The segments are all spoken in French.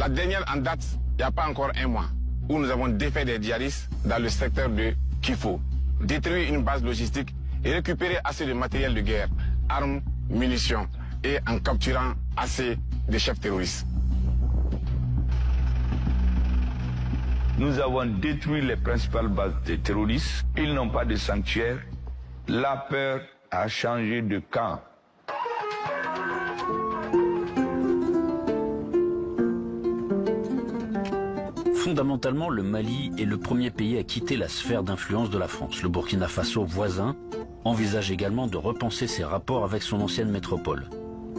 La dernière en date, il n'y a pas encore un mois, où nous avons défait des djihadistes dans le secteur de Kifo, détruit une base logistique et récupéré assez de matériel de guerre, armes, munitions, et en capturant assez de chefs terroristes. Nous avons détruit les principales bases des terroristes. Ils n'ont pas de sanctuaire. La peur a changé de camp. Fondamentalement, le Mali est le premier pays à quitter la sphère d'influence de la France. Le Burkina Faso, voisin, envisage également de repenser ses rapports avec son ancienne métropole.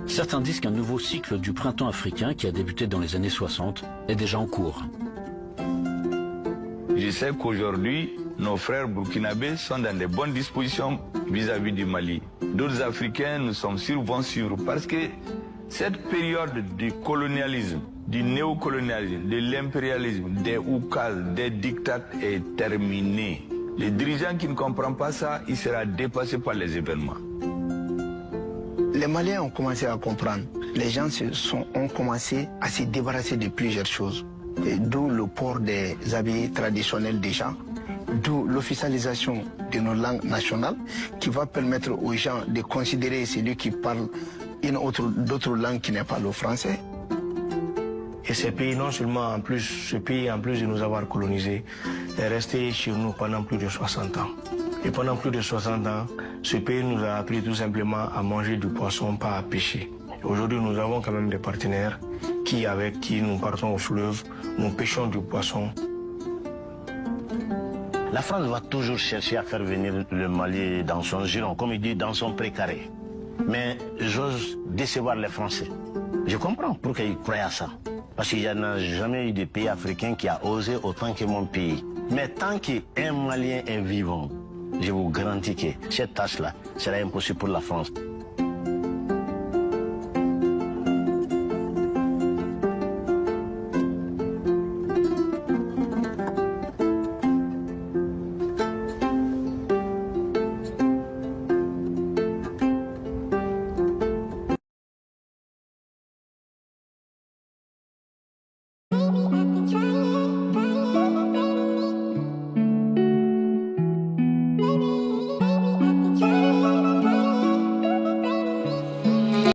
Certains disent qu'un nouveau cycle du printemps africain, qui a débuté dans les années 60, est déjà en cours. Je sais qu'aujourd'hui, nos frères burkinabés sont dans de bonnes dispositions vis-à-vis du Mali. D'autres Africains, nous sommes sûrs, vont suivre parce que cette période du colonialisme, du néocolonialisme, de l'impérialisme, des oukas, des dictats est terminée. Les dirigeants qui ne comprennent pas ça, il sera dépassé par les événements. Les Maliens ont commencé à comprendre. Les gens ont commencé à se débarrasser de plusieurs choses. D'où le port des habits traditionnels des gens, d'où l'officialisation de nos langues nationales qui va permettre aux gens de considérer celui qui parle d'autres langues qui n'est pas le français. Et ce pays, non seulement ce pays, en plus de nous avoir colonisés, est resté chez nous pendant plus de 60 ans. Et pendant plus de 60 ans, ce pays nous a appris tout simplement à manger du poisson, pas à pêcher. Aujourd'hui, nous avons quand même des partenaires avec qui nous partons au fleuve, nous pêchons du poisson. La France va toujours chercher à faire venir le Mali dans son giron, comme il dit, dans son précaré. Mais j'ose décevoir les Français. Je comprends pourquoi ils croient à ça. Parce qu'il n'y en a jamais eu de pays africain qui a osé autant que mon pays. Mais tant qu'un Malien est vivant, je vous garantis que cette tâche-là sera impossible pour la France.